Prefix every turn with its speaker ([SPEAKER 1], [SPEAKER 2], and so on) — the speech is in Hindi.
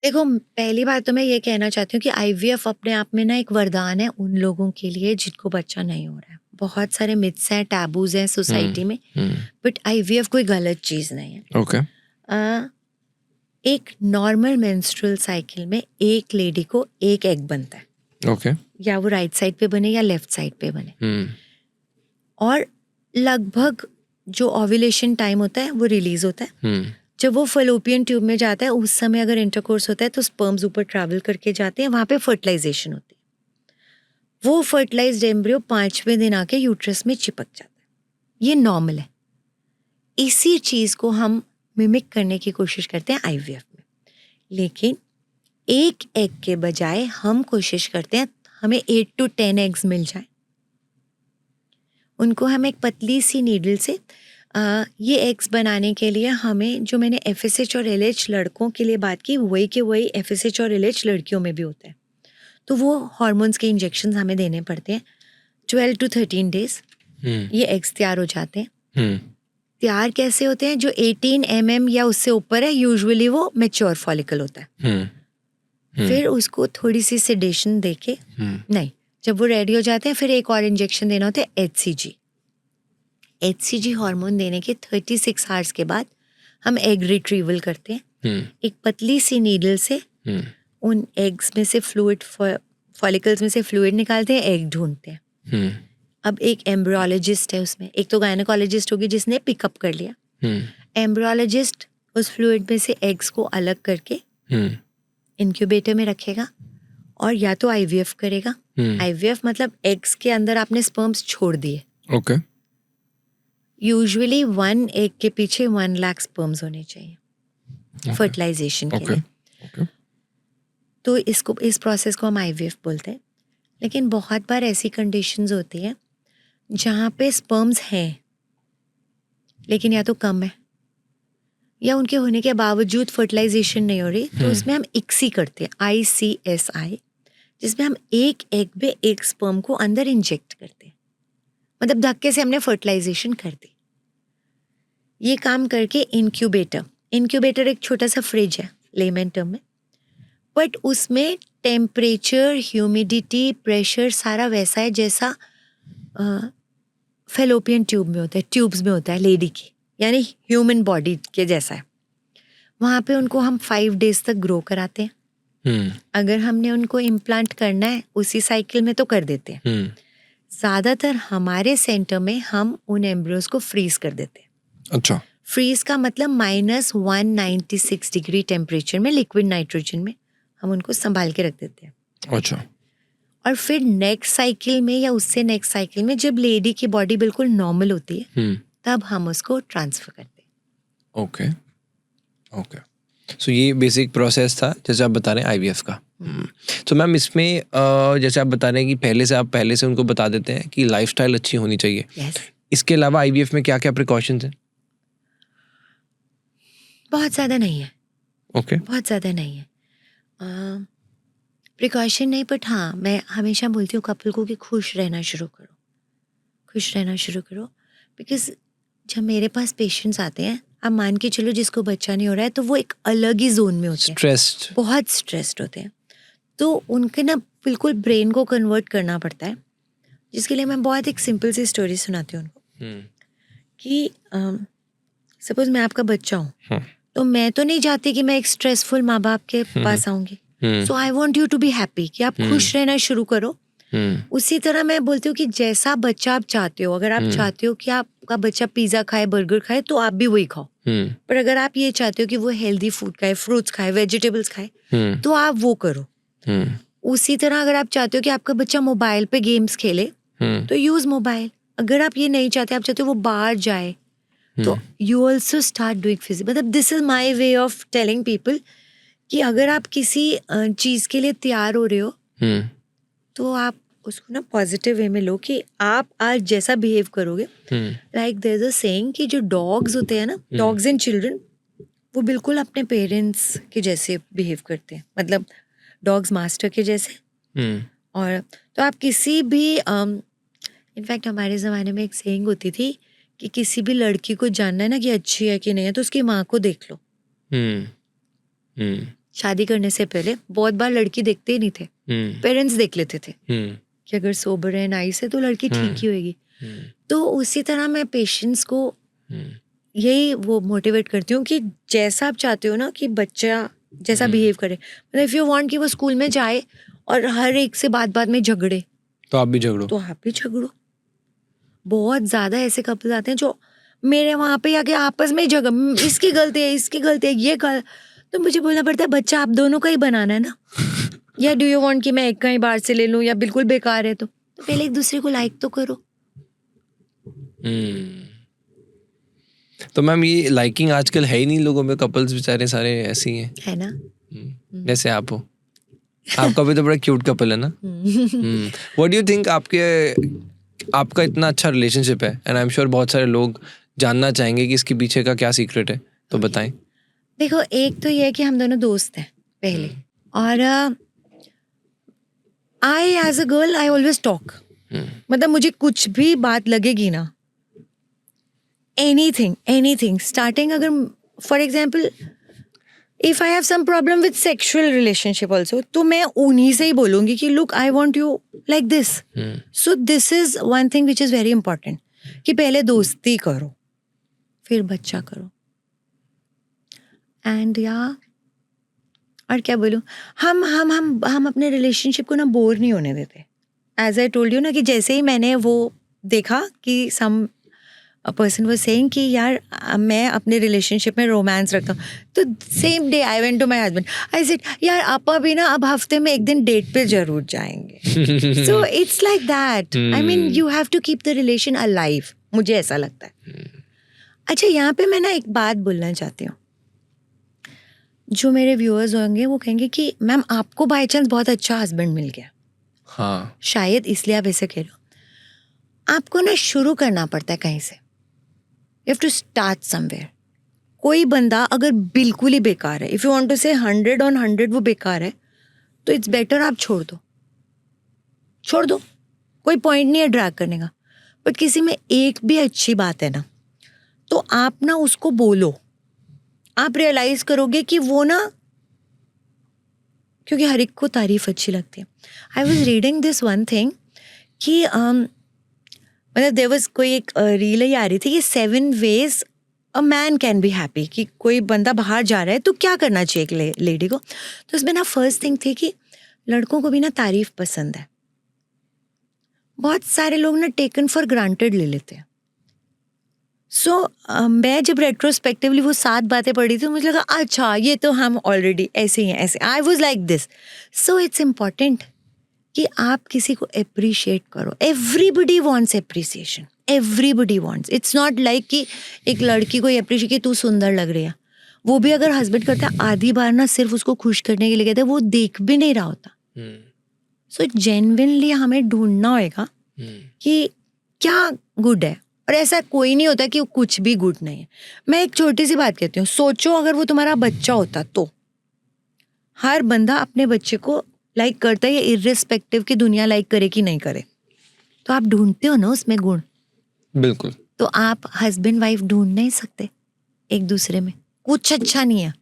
[SPEAKER 1] देखो, पहली बात तो मैं ये कहना चाहती हूँ कि आईवीएफ अपने आप में ना एक वरदान है उन लोगों के लिए जिनको बच्चा नहीं हो रहा है। बहुत सारे मिथ्स हैं, टैबूज हैं सोसाइटी में, बट आईवीएफ कोई गलत चीज़ नहीं है।
[SPEAKER 2] ओके
[SPEAKER 1] एक नॉर्मल मेंस्ट्रुअल साइकिल में एक लेडी को एक एग बनता है,
[SPEAKER 2] ओके
[SPEAKER 1] या वो राइट साइड पे बने या लेफ्ट साइड पे बने, और लगभग जो ओव्यूलेशन टाइम होता है वो रिलीज होता है। जब वो फलोपियन ट्यूब में जाता है उस समय अगर इंटरकोर्स होता है तो स्पर्म्स ऊपर ट्रैवल करके जाते हैं, वहां पे फर्टिलाइजेशन होती है। वो फर्टिलाइज्ड एम्ब्रियो 5वें दिन आके यूट्रस में चिपक जाता है। ये नॉर्मल है। इसी चीज को हम मिमिक करने की कोशिश करते हैं आईवीएफ में, लेकिन एक एग के बजाय हम कोशिश करते हैं हमें 8 to 10 एग्स मिल जाए। उनको हम एक पतली सी नीडल से ये एग्स बनाने के लिए हमें, जो मैंने एफएसएच और एलएच लड़कों के लिए बात की, वही के वही एफएसएच और एलएच लड़कियों में भी होता है। तो वो हार्मोन्स के इंजेक्शन हमें देने पड़ते हैं। 12 to 13 डेज ये एग्स तैयार हो जाते हैं। तैयार कैसे होते हैं? जो 18 mm या उससे ऊपर है यूजुअली वो मैच्योर फॉलिकल होता है। फिर उसको थोड़ी सी सेडेशन देके नहीं, जब वो रेडी हो जाते हैं फिर एक और इंजेक्शन देना होता है एचसीजी हार्मोन देने के 36 आवर्स के बाद हम एग रिट्रीवल करते हैं। एक पतली सी नीडल से उन एग्स में से फ्लूइड, फॉलिकल्स में से फ्लूइड निकालते हैं, एग ढूंढते हैं। अब एक एम्ब्रियोलॉजिस्ट है उसमें, एक तो गायनेकोलॉजिस्ट होगी जिसने पिकअप कर लिया, एम्ब्रियोलॉजिस्ट उस फ्लूइड में से एग्स को अलग करके इंक्यूबेटर में रखेगा और या तो आईवीएफ करेगा। आईवीएफ मतलब एग्स के अंदर आपने स्पर्म्स छोड़ दिए।
[SPEAKER 2] ओके
[SPEAKER 1] यूजुअली 1 एग के पीछे 1 लाख स्पर्म्स होने चाहिए फर्टिलाइजेशन के लिए। तो इस प्रोसेस को हम आईवीएफ बोलते हैं। लेकिन बहुत बार ऐसी कंडीशंस होती हैं जहाँ पे स्पर्म्स हैं लेकिन या तो कम है या उनके होने के बावजूद फर्टिलाइजेशन नहीं हो रही, तो उसमें हम ICSI करते हैं, ICSI, जिसमें हम एक एग में एक स्पर्म को अंदर इंजेक्ट करते हैं। मतलब धक्के से हमने फर्टिलाइजेशन कर दी। ये काम करके इंक्यूबेटर एक छोटा सा फ्रिज है लेमन टर्म में, बट उसमें टेम्परेचर, ह्यूमिडिटी, प्रेशर सारा वैसा है जैसा फेलोपियन ट्यूब में होता है, ट्यूब्स में होता है लेडी की, यानी ह्यूमन बॉडी के जैसा है। वहाँ पे उनको हम 5 डेज तक ग्रो कराते हैं। अगर हमने उनको इम्प्लांट करना है उसी साइकिल में तो कर देते हैं। ज़्यादातर हमारे सेंटर में हम उन एम्ब्रियोज को फ्रीज कर देते हैं।
[SPEAKER 2] अच्छा,
[SPEAKER 1] फ्रीज का मतलब -196 डिग्री टेम्परेचर में लिक्विड नाइट्रोजन में हम उनको संभाल के रख देते हैं।
[SPEAKER 2] अच्छा,
[SPEAKER 1] और फिर नेक्स्ट साइकिल में या उससे नेक्स्ट साइकिल में जब लेडी की बॉडी बिल्कुल नॉर्मल होती है तब हम उसको ट्रांसफर करते हैं।
[SPEAKER 2] ओके ओके सो ये बेसिक प्रोसेस था जैसे आप बता रहे हैं आईवीएफ का। तो मैम इसमें जैसे आप बता रहे हैं कि पहले से उनको बता देते हैं कि लाइफस्टाइल अच्छी होनी चाहिए।
[SPEAKER 1] yes.
[SPEAKER 2] इसके अलावा आईवीएफ में क्या क्या प्रिकॉशंस हैं?
[SPEAKER 1] बहुत ज़्यादा नहीं है।
[SPEAKER 2] ओके
[SPEAKER 1] बहुत ज़्यादा नहीं है प्रिकॉशन नहीं, बट हाँ मैं हमेशा बोलती हूँ कपल को कि खुश रहना शुरू करो। बिकॉज जब मेरे पास पेशेंट्स आते हैं, आप मान के चलो जिसको बच्चा नहीं हो रहा है तो वो एक अलग ही जोन में होते हैं, बहुत स्ट्रेस्ड होते हैं। तो उनके ना बिल्कुल ब्रेन को कन्वर्ट करना पड़ता है, जिसके लिए मैं बहुत एक सिंपल सी स्टोरी सुनाती हूँ उनको कि सपोज मैं आपका बच्चा हूँ, तो मैं तो नहीं चाहती कि मैं एक स्ट्रेसफुल माँ बाप के पास आऊंगी। So I want you to be happy, कि आप खुश रहना शुरू करो। उसी तरह मैं बोलती हूँ कि जैसा बच्चा आप चाहते हो, अगर आप चाहते हो कि आपका बच्चा पिज्जा खाए, बर्गर खाए, तो आप भी वही खाओ। पर अगर आप ये चाहते हो कि वो हेल्दी फूड खाए, फ्रूट्स खाए, वेजिटेबल्स खाए, तो आप वो करो। उसी तरह अगर आप चाहते हो कि आपका बच्चा मोबाइल पे गेम्स खेले, तो यूज मोबाइल। अगर आप ये नहीं चाहते, आप चाहते हो वो बाहर जाए, तो you also start doing physical. मतलब this is my way of telling people कि अगर आप किसी चीज के लिए तैयार हो रहे हो तो आप उसको ना पॉजिटिव वे में लो कि आप आज जैसा बिहेव करोगे। Like there is a saying कि जो डॉग्स होते हैं ना, डॉग्स एंड चिल्ड्रन, वो बिल्कुल अपने पेरेंट्स के जैसे बिहेव करते हैं, मतलब डॉग्स मास्टर के जैसे। और तो आप किसी भी इनफैक्ट हमारे ज़माने में एक सेइंग होती थी कि किसी भी लड़की को जानना है ना कि अच्छी है कि नहीं है, तो उसकी माँ को देख लो। शादी करने से पहले बहुत बार लड़की देखते ही नहीं थे, पेरेंट्स देख लेते थे कि अगर सोबर है, नाइस है तो लड़की ठीक ही होगी। तो उसी तरह मैं पेशेंट्स को यही वो मोटिवेट करती हूँ कि जैसा आप चाहते हो ना कि बच्चा जैसा बिहेव करे, मतलब इफ यू वांट कि वो स्कूल में जाए और हर एक से बात में झगड़े,
[SPEAKER 2] तो आप भी झगड़ो।
[SPEAKER 1] तो आप भी झगड़ो। बहुत ज्यादा ऐसे कपल आते हैं जो मेरे वहां पे आके आपस में झगड़, इसकी गलती है, इसकी गलती है, ये तो मुझे बोलना पड़ता है बच्चा आप दोनों का ही बनाना है ना। या डू यू वांट कि मैं एक का ही बाहर से ले लूं या बिल्कुल बेकार है, तो पहले एक दूसरे को लाइक तो करो।
[SPEAKER 2] तो मैम ये लाइकिंग आजकल है ही नहीं लोगों में, कपल्स बेचारे सारे ऐसे ही हैं,
[SPEAKER 1] है ना।
[SPEAKER 2] जैसे आप हो, आपका भी तो बड़ा क्यूट कपल है ना। व्हाट डू यू थिंक, आपका इतना अच्छा रिलेशनशिप है एंड आई एम श्योर बहुत सारे लोग जानना चाहेंगे कि इसके पीछे का क्या सीक्रेट है, तो बताएं।
[SPEAKER 1] देखो, एक तो ये है कि हम दोनों दोस्त हैं पहले, और I as a girl I always talk, मतलब मुझे कुछ भी बात लगेगी ना, एनीथिंग स्टार्टिंग, अगर for example if I have some problem with sexual relationship also, तो मैं उन्हीं से ही बोलूंगी कि look I want you like this. So this is one thing which is very important, कि पहले दोस्ती करो फिर बच्चा करो। एंड और क्या बोलूं, हम अपने रिलेशनशिप को ना बोर नहीं होने देते। एज आई टोल्ड यू ना कि जैसे ही मैंने वो देखा कि सम पर्सन वाज सेइंग कि यार मैं अपने रिलेशनशिप में रोमांस रखता हूँ, तो same day I went to my husband, I said यार आप अभी ना अब हफ्ते में एक दिन डेट पे जरूर जाएंगे। So it's like that, I mean you have to keep the relation alive, मुझे ऐसा लगता है। अच्छा, यहाँ पे मैं ना एक बात बोलना चाहती हूँ, जो मेरे व्यूअर्स होंगे वो कहेंगे कि मैम आपको बाय चांस बहुत अच्छा हस्बैंड मिल गया,
[SPEAKER 2] हाँ
[SPEAKER 1] शायद इसलिए आप ऐसे कह रहे हो। आपको ना शुरू करना पड़ता है कहीं से, you have to start somewhere. कोई बंदा अगर बिल्कुल ही बेकार है, इफ यू वांट टू से 100 on 100 वो बेकार है, तो इट्स बेटर आप छोड़ दो, कोई पॉइंट नहीं है ड्रैग करने का। बट किसी में एक भी अच्छी बात है ना, तो आप ना उसको बोलो, आप रियलाइज करोगे कि वो ना, क्योंकि हर एक को तारीफ अच्छी लगती है। I was reading this one thing कि मतलब देयर वाज कोई एक रील ही आ रही थी कि 7 ways a man can be happy, कि कोई बंदा बाहर जा रहा है तो क्या करना चाहिए एक लेडी को। तो उसमें ना फर्स्ट थिंग थी कि लड़कों को भी ना तारीफ पसंद है। बहुत सारे लोग ना टेकन फॉर ग्रांटेड ले लेते हैं। सो मैं जब रेट्रोस्पेक्टिवली वो 7 बातें पढ़ी थी, मुझे लगा अच्छा ये तो हम ऑलरेडी ऐसे ही हैं, ऐसे। I was like this. So it's important कि आप किसी को अप्रिशिएट करो। Everybody wants appreciation, everybody wants. It's not like कि एक लड़की को अप्रिशिएट कि तू सुंदर लग रही है, वो भी अगर हस्बैंड करता है आधी बार ना सिर्फ उसको खुश करने के लिए कहते हैं, वो देख भी नहीं रहा होता। सो जेन्युइनली हमें ढूंढना होगा कि क्या गुड है, और ऐसा कोई नहीं होता कि कुछ भी गुड नहीं है। मैं एक छोटी सी बात कहती हूँ, सोचो अगर वो तुम्हारा बच्चा होता तो हर बंदा अपने बच्चे को लाइक करता है, इर्रिस्पेक्टिव कि दुनिया लाइक करे कि नहीं करे। तो आप ढूंढते हो ना उसमें गुण।
[SPEAKER 2] बिल्कुल।
[SPEAKER 1] तो आप हस्बैंड वाइफ ढूंढ नहीं सकते एक दूसरे में, कुछ अच्छा नहीं है।